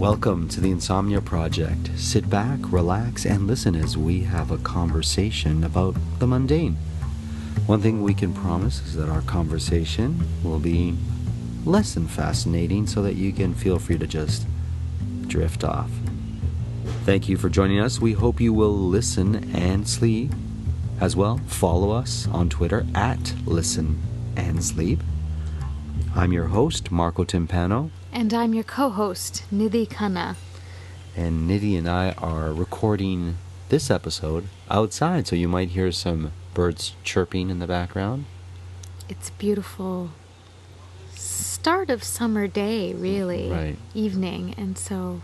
Welcome to the Insomnia Project. Sit back, relax, and listen as we have a conversation about the mundane. One thing we can promise is that our conversation will be less than fascinating so that you can feel free to just drift off. Thank you for joining us. We hope you will listen and sleep. As well, follow us on Twitter at Listen and Sleep. I'm your host, Marco Timpano. And I'm your co-host, Nidhi Khanna. And Nidhi and I are recording this episode outside, so you might hear some birds chirping in the background. It's a beautiful start of summer day, really. Right. Evening. And so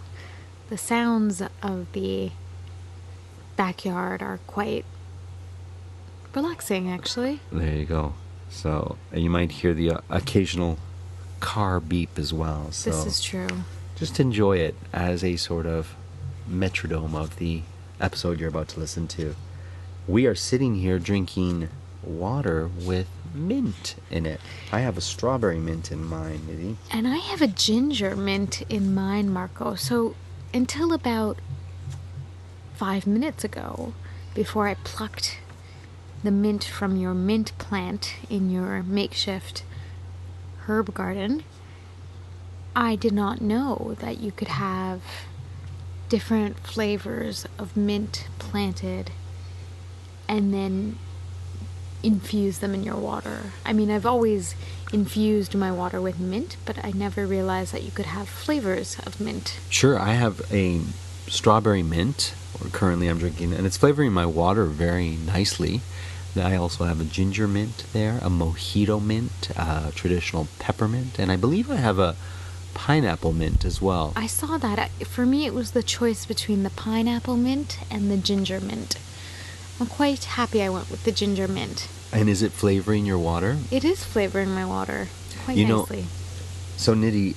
the sounds of the backyard are quite relaxing, actually. There you go. So, and you might hear the occasional car beep as well. So This is true. just enjoy it as a sort of metronome of the episode you're about to listen to. We are sitting here drinking water with mint in it. I have a strawberry mint in mine, Nidhi. And I have a ginger mint in mine, Marco. So until about 5 minutes ago, before I plucked the mint from your mint plant in your makeshift herb garden, I did not know that you could have different flavors of mint planted and then infuse them in your water. I mean, I've always infused my water with mint, but I never realized that you could have flavors of mint. Sure, I have a strawberry mint, or currently I'm drinking, and it's flavoring my water very nicely. I also have a ginger mint there, a mojito mint, traditional peppermint, and I believe I have a pineapple mint as well. I saw that. For me, it was the choice between the pineapple mint and the ginger mint. I'm quite happy I went with the ginger mint. And is it flavoring your water? It is flavoring my water quite nicely. So Nidhi,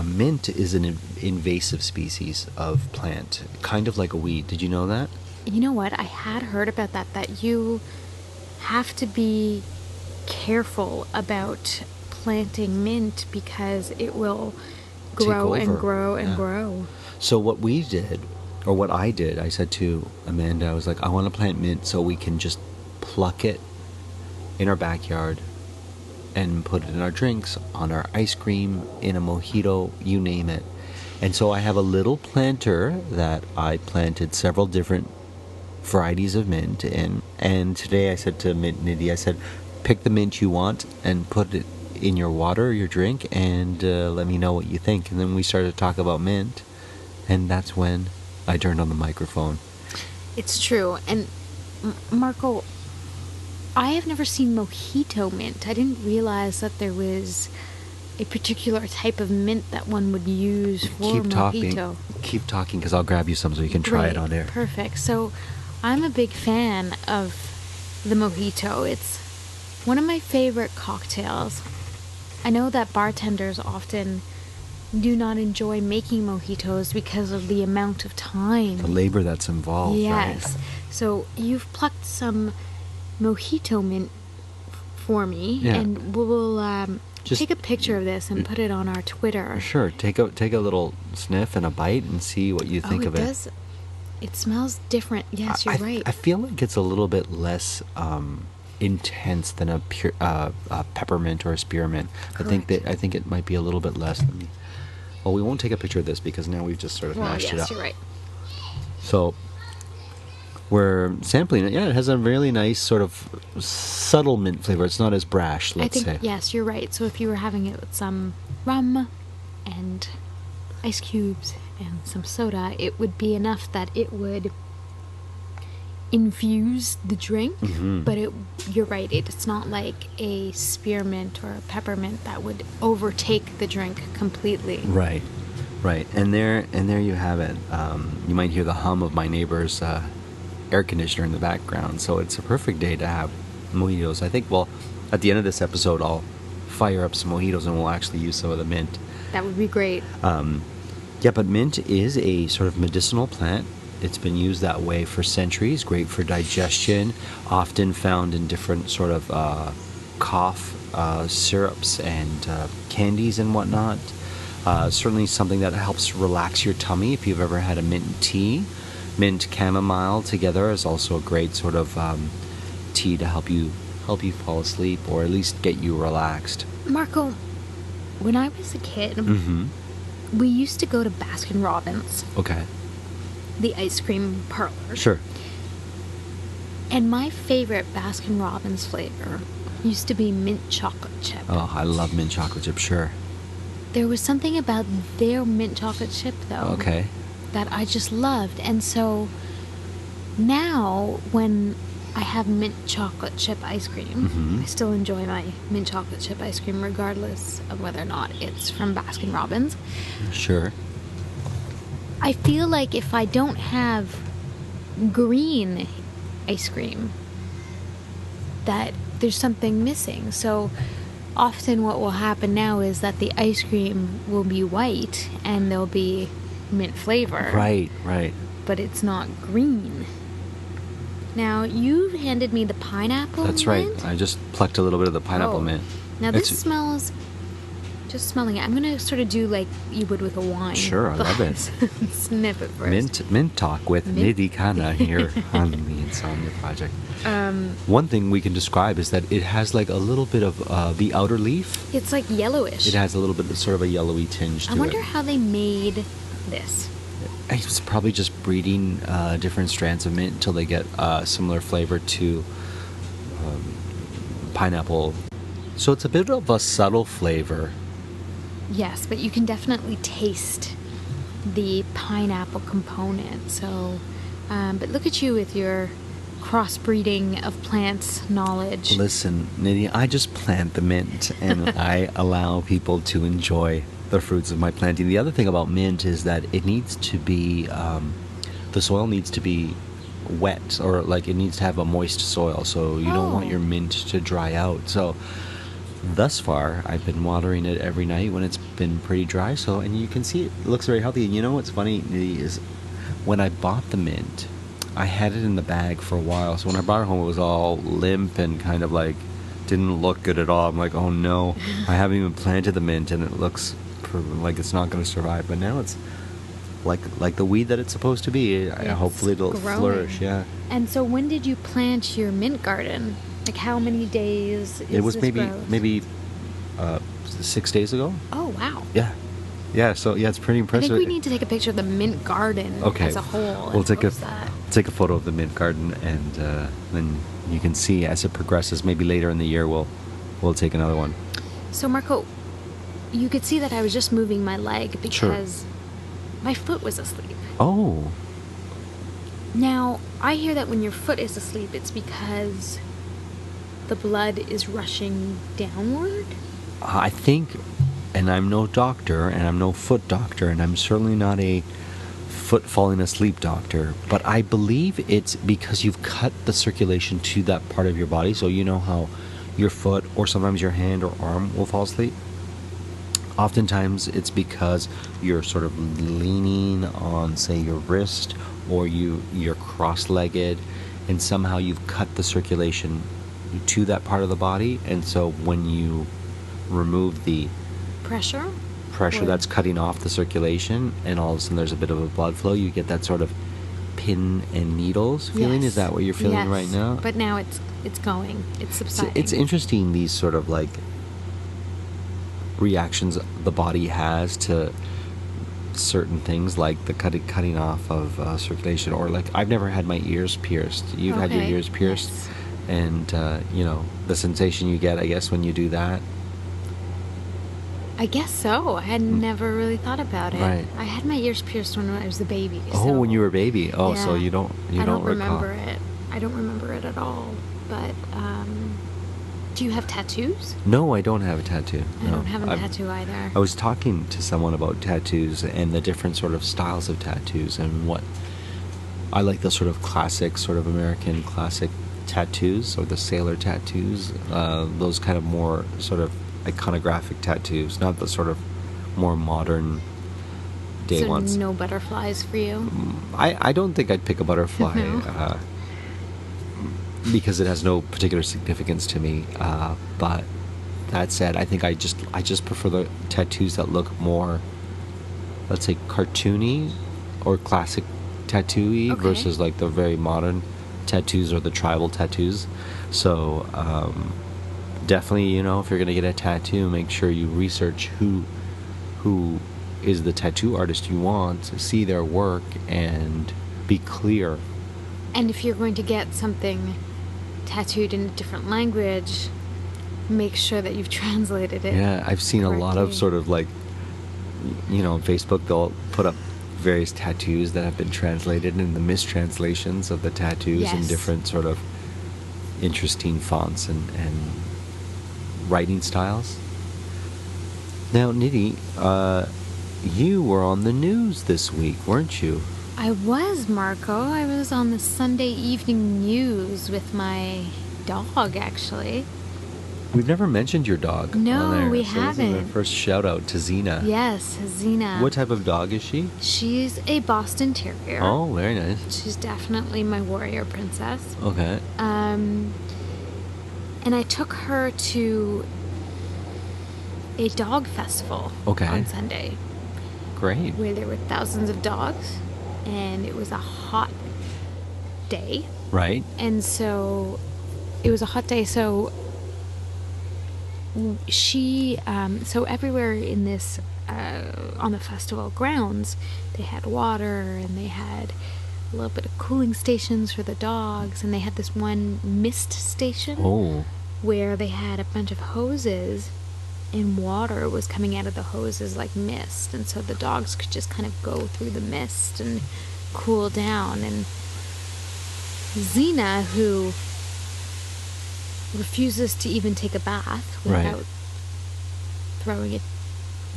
mint is an invasive species of plant, kind of like a weed. Did you know that? You know what? I had heard about that you have to be careful about planting mint because it will grow and grow and grow. So what we did, or what I did, I said to Amanda, I was like, I want to plant mint so we can just pluck it in our backyard and put it in our drinks, on our ice cream, in a mojito, you name it. And so I have a little planter that I planted several different varieties of mint in, and today I said to Nidhi, I said, pick the mint you want and put it in your water, your drink, and let me know what you think. And then we started to talk about mint, and that's when I turned on the microphone. It's true. And Marco, I have never seen mojito mint. I didn't realize that there was a particular type of mint that one would use for mojito. Keep talking, because I'll grab you some so you can try it on air. Perfect. So I'm a big fan of the mojito. It's one of my favorite cocktails. I know that bartenders often do not enjoy making mojitos because of the amount of time. The labor that's involved, yes. Right? So you've plucked some mojito mint for me, and we'll just take a picture of this and put it on our Twitter. Sure. Take a little sniff and a bite and see what you think of it. Does. It smells different. Yes, you're right. I feel like it's a little bit less intense than a pure peppermint or a spearmint. Correct. I think it might be a little bit less than me. Well, we won't take a picture of this because now we've just sort of mashed it up. Yes, you're right. So we're sampling it. Yeah, it has a really nice sort of subtle mint flavor. It's not as brash, let's say. Yes, you're right. So if you were having it with some rum and ice cubes and some soda, it would be enough that it would infuse the drink. Mm-hmm. But you're right, it's not like a spearmint or a peppermint that would overtake the drink completely. Right. And there you have it. You might hear the hum of my neighbor's air conditioner in the background. So it's a perfect day to have mojitos. I think, well, at the end of this episode, I'll fire up some mojitos and we'll actually use some of the mint. That would be great. Yeah, but mint is a sort of medicinal plant. It's been used that way for centuries, great for digestion, often found in different sort of cough syrups and candies and whatnot. Certainly something that helps relax your tummy. If you've ever had a mint tea, mint chamomile together is also a great sort of tea to help you fall asleep, or at least get you relaxed. Marco, when I was a kid, we used to go to Baskin Robbins, Okay. the ice cream parlor. Sure. And my favorite Baskin Robbins flavor used to be mint chocolate chip. Oh, I love mint chocolate chip, sure. There was something about their mint chocolate chip, though, Okay. that I just loved. And so now when I have mint chocolate chip ice cream, I still enjoy my mint chocolate chip ice cream regardless of whether or not it's from Baskin Robbins. Sure. I feel like if I don't have green ice cream, that there's something missing. So often what will happen now is that the ice cream will be white and there'll be mint flavor. Right. But it's not green. Now, you handed me the pineapple That's mint. right. I just plucked a little bit of the pineapple mint. Now this smells, just smelling it, I'm going to sort of do like you would with a wine. Sure, I love it. Sniff it first. Mint talk with Nidhi Khanna here on the Insomnia Project. One thing we can describe is that it has like a little bit of the outer leaf. It's like yellowish. It has a little bit of sort of a yellowy tinge to it. I wonder how they made this. It's probably just breeding different strands of mint until they get similar flavor to pineapple. So it's a bit of a subtle flavor. Yes, but you can definitely taste the pineapple component. So, but look at you with your crossbreeding of plants knowledge. Listen, Nidhi, I just plant the mint and I allow people to enjoy the fruits of my planting. The other thing about mint is that it needs to be, the soil needs to be wet, or like it needs to have a moist soil, so you don't want your mint to dry out. So thus far, I've been watering it every night when it's been pretty dry. So, and you can see it looks very healthy. And you know what's funny, Nidhi, is when I bought the mint, I had it in the bag for a while. So when I brought it home, it was all limp and kind of like didn't look good at all. I'm like, oh no, I haven't even planted the mint, and it looks like it's not going to survive. But now it's like the weed that it's supposed to be. Hopefully it'll flourish. Yeah. And so when did you plant your mint garden? Like how many days? It was maybe 6 days ago. Oh wow. Yeah. So yeah, it's pretty I impressive. think we need to take a picture of the mint garden as a whole. We'll take a photo of the mint garden, and then you can see as it progresses. Maybe later in the year we'll take another one. So Marco, you could see that I was just moving my leg because my foot was asleep. Oh. Now, I hear that when your foot is asleep, it's because the blood is rushing downward. I think, and I'm no doctor, and I'm no foot doctor, and I'm certainly not a foot falling asleep doctor, but I believe it's because you've cut the circulation to that part of your body. So you know how your foot, or sometimes your hand or arm, will fall asleep? Oftentimes it's because you're sort of leaning on, say, your wrist, or you're cross-legged, and somehow you've cut the circulation to that part of the body. And so when you remove the pressure that's cutting off the circulation, and all of a sudden there's a bit of a blood flow, you get that sort of pin and needles feeling. Is that what you're feeling right now? But now it's going. It's subsiding. It's interesting, these sort of like reactions the body has to certain things, like the cutting off of circulation, or like I've never had my ears pierced. You've had your ears pierced. Yes. And the sensation you get, I guess, when you do that. I guess so. I had never really thought about it. Right. I had my ears pierced when I was a baby. Oh, when you were a baby. Oh, yeah. So you don't remember it. I don't remember it at all. But do you have tattoos? No, I don't have a tattoo. I don't have a tattoo either. I was talking to someone about tattoos and the different sort of styles of tattoos, and what I like, the sort of classic, sort of American classic tattoos, or the sailor tattoos, those kind of more sort of iconographic tattoos, not the sort of more modern day ones. So no butterflies for you? I don't think I'd pick a butterfly. No. Because it has no particular significance to me. But that said, I think I just prefer the tattoos that look more let's say, cartoony or classic tattoo-y Okay. versus like the very modern tattoos or the tribal tattoos. So definitely, you know, if you're going to get a tattoo, make sure you research who is the tattoo artist you want, see their work, and be clear. And if you're going to get something tattooed in a different language, make sure that you've translated it. Yeah, I've seen a lot of correctly. sort of like, you know, on Facebook, they'll put up various tattoos that have been translated and the mistranslations of the tattoos in Yes. different sort of interesting fonts and writing styles. Now, Nidhi, you were on the news this week, weren't you? I was, Marco. I was on the Sunday evening news with my dog, actually. We've never mentioned your dog No, on there. we so This is haven't. our first shout out to Xena. Yes, Xena. What type of dog is she? She's a Boston Terrier. Oh, very nice. She's definitely my warrior princess. Okay. And I took her to a dog festival Okay. on Sunday Great. where there were thousands of dogs, and it was a hot day. Right. And so it was a hot day, so she so everywhere in this on the festival grounds, they had water and they had a little bit of cooling stations for the dogs, and they had this one mist station Oh. where they had a bunch of hoses and water was coming out of the hoses like mist, and so the dogs could just kind of go through the mist and cool down. And Xena, who refuses to even take a bath without Right. throwing a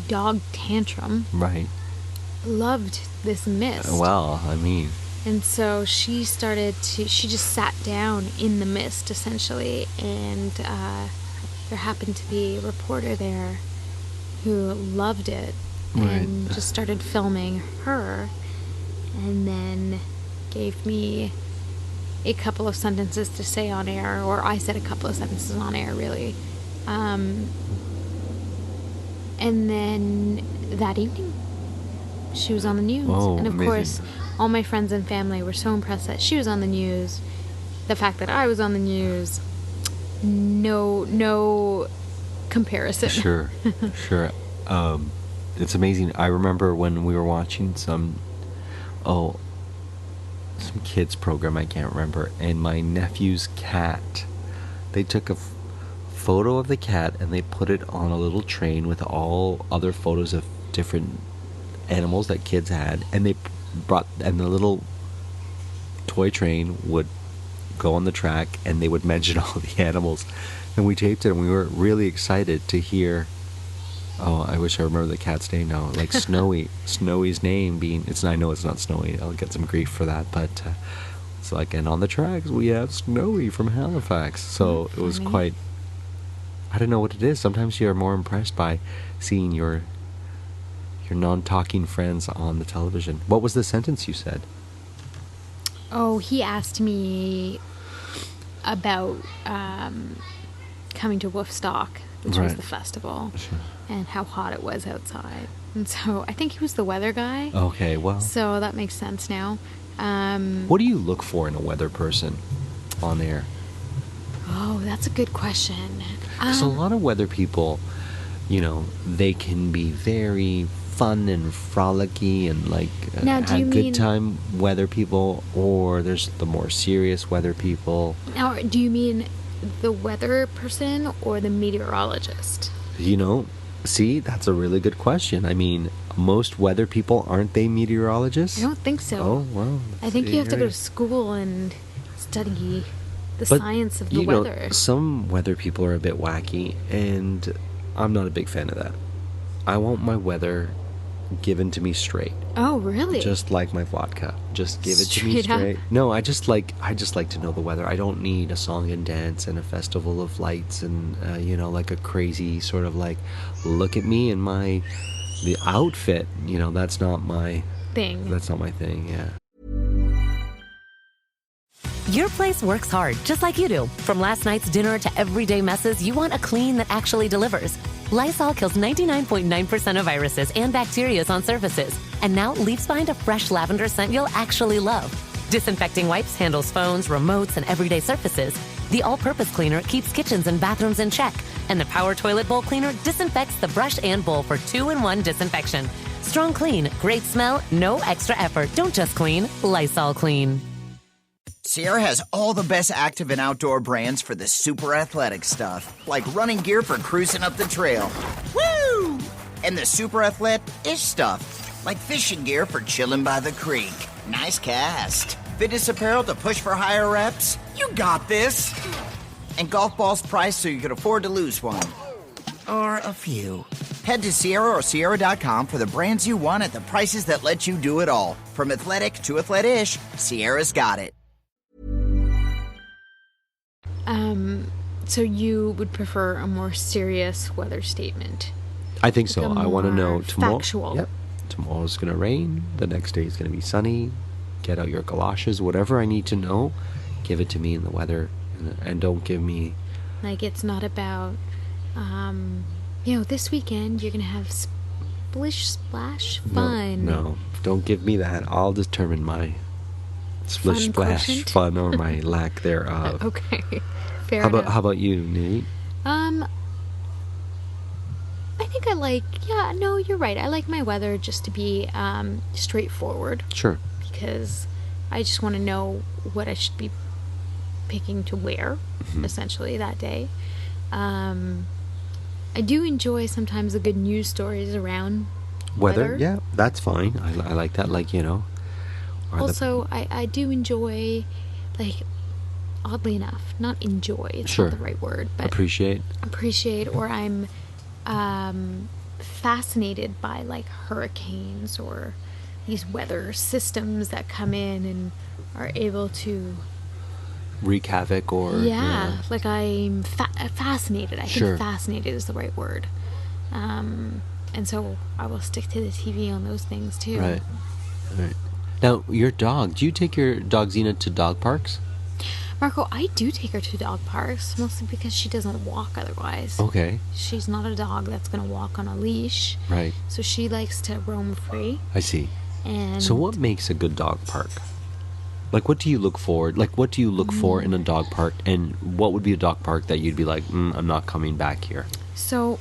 dog tantrum, Right. loved this mist. Well, I mean, And so she just sat down in the mist, essentially, and there happened to be a reporter there who loved it and Right. just started filming her, and then gave me a couple of sentences to say on air, or I said a couple of sentences on air, really. And then that evening, she was on the news. Oh, and of amazing. course, all my friends and family were so impressed that she was on the news. The fact that I was on the news, no comparison. sure, sure. It's amazing. I remember when we were watching some kids program, I can't remember, and my nephew's cat, they took a photo of the cat and they put it on a little train with all other photos of different animals that kids had, and the little toy train would go on the track and they would mention all the animals, and we taped it, and we were really excited to hear, I wish I remember the cat's name now, like Snowy's name being, I know it's not Snowy, I'll get some grief for that, but it's like, and on the tracks we have Snowy from Halifax. So it was Funny. quite, I don't know what it is, sometimes you're more impressed by seeing your non-talking friends on the television. What was the sentence you said? Oh, he asked me about coming to Woofstock, which was Right. the festival, Sure. and how hot it was outside. And so I think he was the weather guy. Okay, well, So that makes sense now. what do you look for in a weather person on air? Oh, that's a good question. Because a lot of weather people, you know, they can be very fun and frolicky and like Now, do you have good mean- time weather people, or there's the more serious weather people. Now, do you mean the weather person or the meteorologist? You know, see, that's a really good question. I mean, most weather people, aren't they meteorologists? I don't think so. Oh, well. I think you have to go you're- to school and study the But, science of the you know, weather. some weather people are a bit wacky, and I'm not a big fan of that. I want my weather given to me straight, Oh, really? just like my vodka. Just give it to me Straight up? straight. No, I just like to know the weather. I don't need a song and dance and a festival of lights and you know, like a crazy sort of like, look at me and the outfit. You know, that's not my thing. thing. Yeah. Your place works hard, just like you do. From last night's dinner to everyday messes, you want a clean that actually delivers. Lysol kills 99.9% of viruses and bacteria on surfaces, and now leaves behind a fresh lavender scent you'll actually love. Disinfecting wipes handles phones, remotes, and everyday surfaces. The all-purpose cleaner keeps kitchens and bathrooms in check, and the Power Toilet Bowl Cleaner disinfects the brush and bowl for 2-in-1 disinfection. Strong clean, great smell, no extra effort. Don't just clean, Lysol Clean. Sierra has all the best active and outdoor brands for the super athletic stuff, like running gear for cruising up the trail. Woo! And the super athletic-ish stuff, like fishing gear for chilling by the creek. Nice cast. Fitness apparel to push for higher reps. You got this. And golf balls priced so you can afford to lose one. Or a few. Head to Sierra or Sierra.com for the brands you want at the prices that let you do it all. From athletic to athletic-ish, Sierra's got it. So you would prefer a more serious weather statement? I think so. Like I want to know tomorrow. factual. Yep. Tomorrow's going to rain. The next day is going to be sunny. Get out your galoshes. Whatever I need to know, give it to me in the weather. And don't give me... Like, it's not about, this weekend you're going to have splish splash fun. No, don't give me that. I'll determine my splish Fun splash quotient? fun or my lack thereof. Okay. Fair How enough. about you, Nidhi? I think you're right. I like my weather just to be straightforward. Sure. Because I just want to know what I should be picking to wear, essentially, that day. I do enjoy sometimes the good news stories around weather. Yeah, that's fine. I like that. Like, Also, I do enjoy, like, oddly enough, not enjoy, it's Sure. not the right word, but appreciate, or I'm fascinated by, like, hurricanes or these weather systems that come in and are able to wreak havoc or... like I'm fascinated. I Sure. think fascinated is the right word. And so I will stick to the TV on those things too. Right. Now, your dog, do you take your dog Xena to dog parks? Marco, I do take her to dog parks, mostly because she doesn't walk otherwise. Okay. She's not a dog that's going to walk on a leash. Right. So she likes to roam free. I see. And So what makes a good dog park? Like, what do you look for? Like, what do you look for in a dog park? And what would be a dog park that you'd be like, I'm not coming back here? So,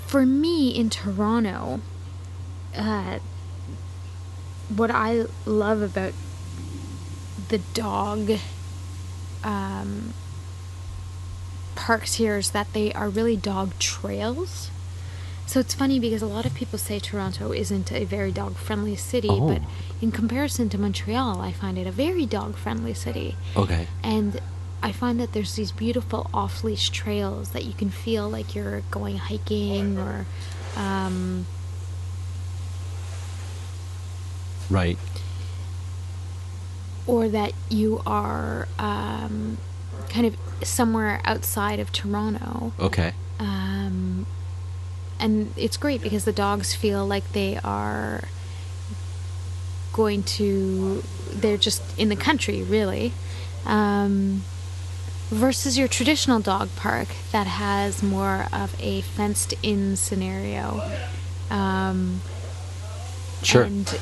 for me in Toronto, what I love about the dog parks here is that they are really dog trails. So it's funny because a lot of people say Toronto isn't a very dog-friendly city, Oh. but in comparison to Montreal, I find it a very dog-friendly city. Okay. And I find that there's these beautiful off-leash trails that you can feel like you're going hiking or... Right. or that you are kind of somewhere outside of Toronto. Okay. And it's great because the dogs feel like they are they're just in the country, really. Versus your traditional dog park that has more of a fenced-in scenario. Sure. And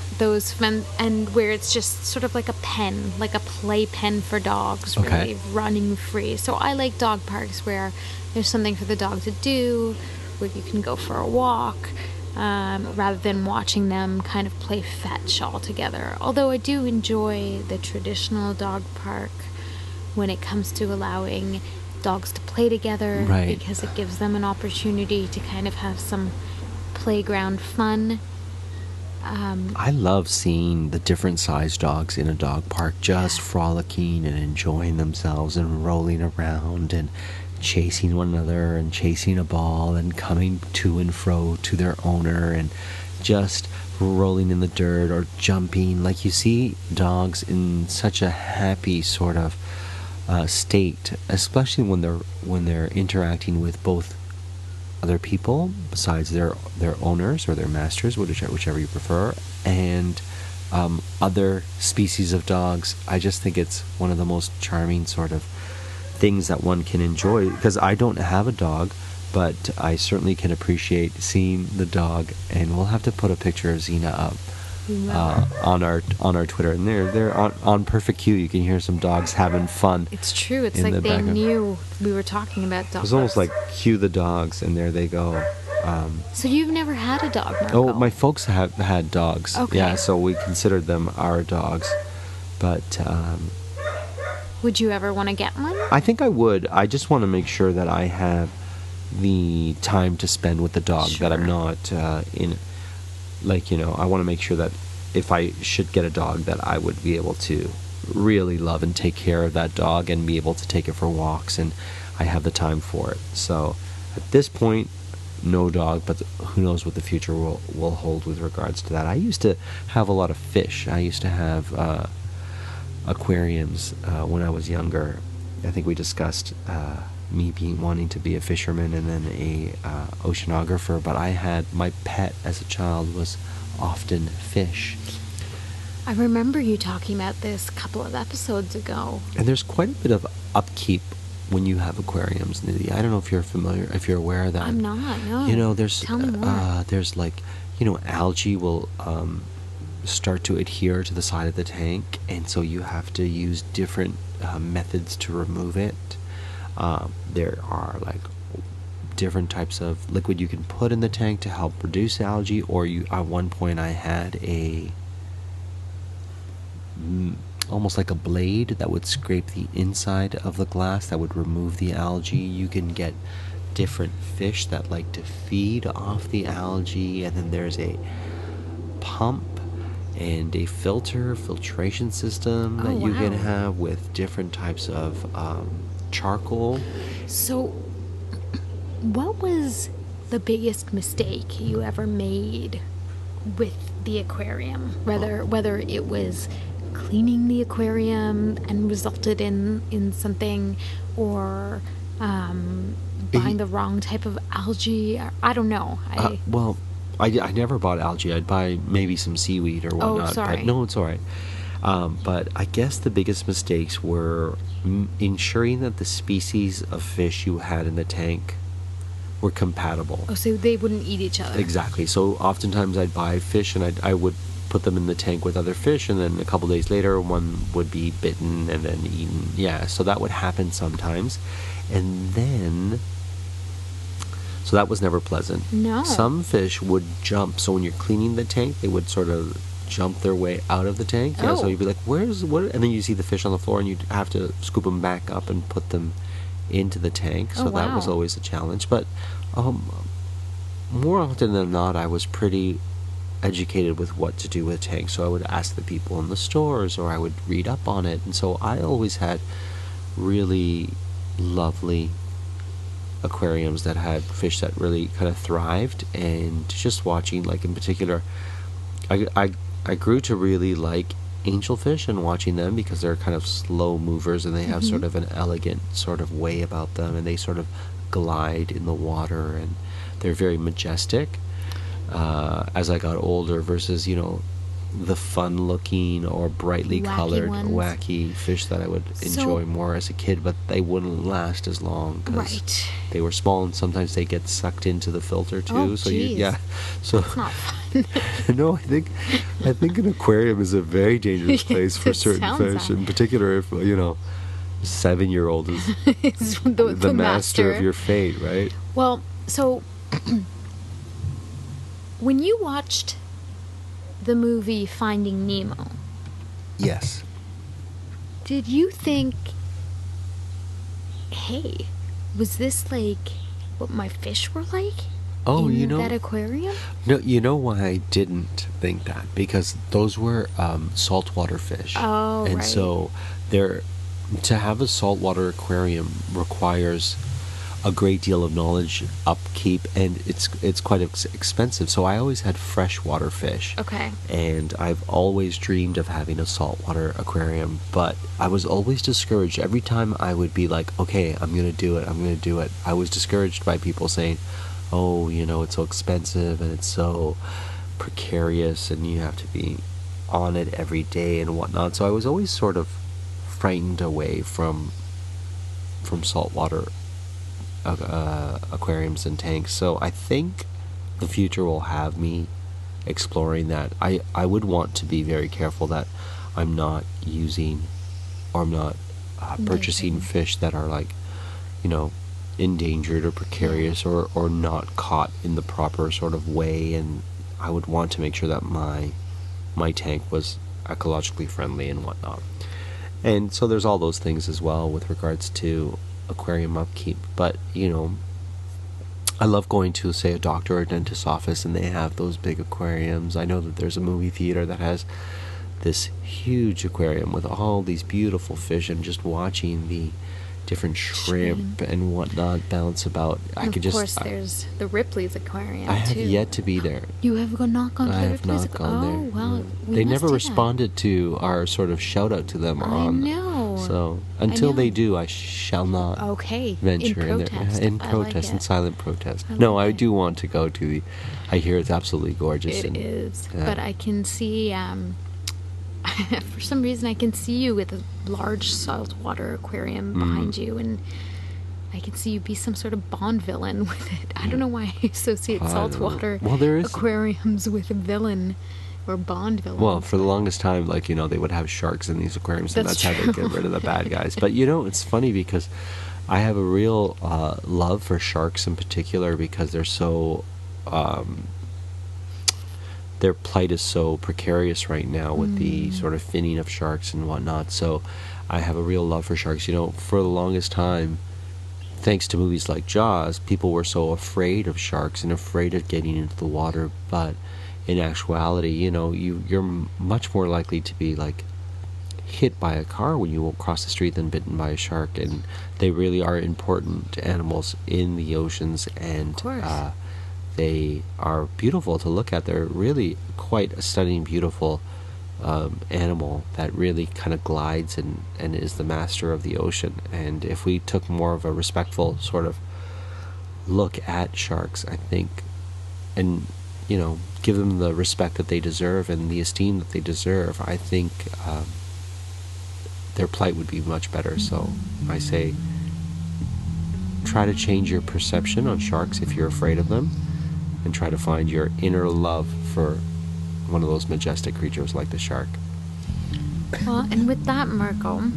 and where it's just sort of like a pen, like a play pen for dogs, really, Okay. running free. So I like dog parks where there's something for the dog to do, where you can go for a walk, rather than watching them kind of play fetch all together. Although I do enjoy the traditional dog park when it comes to allowing dogs to play together, Right. because it gives them an opportunity to kind of have some playground fun. I love seeing the different sized dogs in a dog park just frolicking and enjoying themselves and rolling around and chasing one another and chasing a ball and coming to and fro to their owner and just rolling in the dirt or jumping. Like, you see dogs in such a happy sort of state, especially when they're interacting with both other people besides their owners or their masters, whichever you prefer, and other species of dogs. I just think it's one of the most charming sort of things that one can enjoy, because I don't have a dog, but I certainly can appreciate seeing the dog, and we'll have to put a picture of Xena up on our Twitter, and they're on perfect cue. You can hear some dogs having fun. It's true. It's like they knew we were talking about dogs. It was almost like cue the dogs, and there they go. So you've never had a dog, Marco? Oh, my folks have had dogs. Okay. Yeah, so we considered them our dogs. But would you ever want to get one? I think I would. I just want to make sure that I have the time to spend with the dog, that I'm not in, like, I want to make sure that if I should get a dog, that I would be able to really love and take care of that dog and be able to take it for walks, and I have the time for it. So at this point, no dog, but who knows what the future will hold with regards to that. I used to have a lot of fish. I used to have aquariums when I was younger. I think we discussed me wanting to be a fisherman and then a oceanographer, but I had my pet as a child was often fish. I remember you talking about this a couple of episodes ago. And there's quite a bit of upkeep when you have aquariums, Nidhi. I don't know if you're familiar, if you're aware of that. I'm not, no. There's Tell me more. There's like, algae will start to adhere to the side of the tank, and so you have to use different methods to remove it. There are like different types of liquid you can put in the tank to help reduce algae, or at one point I had almost like a blade that would scrape the inside of the glass that would remove the algae. You can get different fish that like to feed off the algae, and then there's a pump and a filtration system that you can have with different types of charcoal. So what was the biggest mistake you ever made with the aquarium? Whether it was cleaning the aquarium and resulted in something, or buying the wrong type of algae. I don't know. I never bought algae. I'd buy maybe some seaweed or whatnot. Oh, sorry. But no, it's all right. But I guess the biggest mistakes were ensuring that the species of fish you had in the tank were compatible. Oh, so they wouldn't eat each other. Exactly. So oftentimes I'd buy fish, and I would put them in the tank with other fish, and then a couple days later one would be bitten and then eaten. Yeah, so that would happen sometimes. And then, so that was never pleasant. No. Some fish would jump, so when you're cleaning the tank, they would sort of jump their way out of the tank. Yeah, so you'd be like, where's what? And then you see the fish on the floor, and you'd have to scoop them back up and put them into the tank. So that was always a challenge. But more often than not, I was pretty educated with what to do with tanks. So I would ask the people in the stores, or I would read up on it. And so I always had really lovely aquariums that had fish that really kind of thrived. And just watching, like in particular, I grew to really like angelfish and watching them, because they're kind of slow movers, and they have sort of an elegant sort of way about them, and they sort of glide in the water, and they're very majestic. As I got older, versus the fun looking or brightly colored wacky fish that I would enjoy more as a kid, but they wouldn't last as long because they were small, and sometimes they get sucked into the filter too. Oh, so so that's not fun. No, I think an aquarium is a very dangerous place for certain fish, in particular if 7-year-old is the master of your fate, right? Well, so when you watched the movie Finding Nemo, yes, did you think, hey, was this like what my fish were like in that aquarium? No, you know why I didn't think that? Because those were saltwater fish. Oh, and so to have a saltwater aquarium requires a great deal of knowledge, upkeep, and it's quite expensive. So I always had freshwater fish. Okay. And I've always dreamed of having a saltwater aquarium, but I was always discouraged. Every time I would be like, okay, I'm going to do it. I was discouraged by people saying, oh, it's so expensive and it's so precarious, and you have to be on it every day and whatnot. So I was always sort of frightened away from saltwater aquariums and tanks. So I think the future will have me exploring that. I would want to be very careful that I'm not using, or I'm not purchasing fish that are like, endangered or precarious, or not caught in the proper sort of way. And I would want to make sure that my tank was ecologically friendly and whatnot. And so there's all those things as well with regards to aquarium upkeep. But I love going to, say, a doctor or a dentist's office, and they have those big aquariums. I know that there's a movie theater that has this huge aquarium with all these beautiful fish, and just watching the different shrimp and whatnot bounce about. And of course, there's the Ripley's Aquarium, I have yet to be there. You have not gone to the Ripley's? I have not gone there. Oh, well, they never responded to our sort of shout out to them on. I know. So until they do, I shall not venture in there. In protest, in silent protest. I do want to go to the. I hear it's absolutely gorgeous. It is, but I can see. For some reason, I can see you with a large saltwater aquarium behind you, and I can see you be some sort of Bond villain with it. I don't know why I associate saltwater aquariums with a villain or Bond villain. Well, for the longest time, they would have sharks in these aquariums, and that's how they get rid of the bad guys. But it's funny because I have a real love for sharks in particular, because they're so. Their plight is so precarious right now with the sort of finning of sharks and whatnot. So I have a real love for sharks. For the longest time, thanks to movies like Jaws, people were so afraid of sharks and afraid of getting into the water. But in actuality, you're much more likely to be hit by a car when you cross the street than bitten by a shark. And they really are important animals in the oceans, and they are beautiful to look at. They're really quite a stunning, beautiful animal that really kind of glides and is the master of the ocean. And if we took more of a respectful sort of look at sharks, I think, and give them the respect that they deserve and the esteem that they deserve, I think their plight would be much better. So I say, try to change your perception on sharks if you're afraid of them, and try to find your inner love for one of those majestic creatures like the shark. Well, and with that, Marco,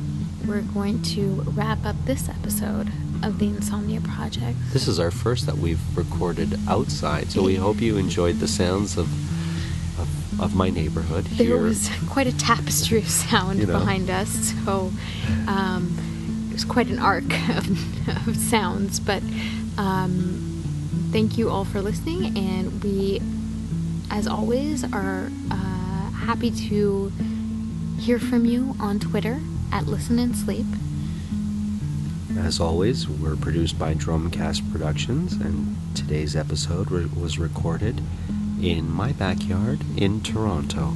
we're going to wrap up this episode of the Insomnia Project. This is our first that we've recorded outside, so we hope you enjoyed the sounds of my neighborhood here. There was quite a tapestry of sound behind us, so it was quite an arc of sounds, but thank you all for listening, and we, as always, are happy to hear from you on Twitter at Listen and Sleep. As always, we're produced by Drumcast Productions, and today's episode was recorded in my backyard in Toronto.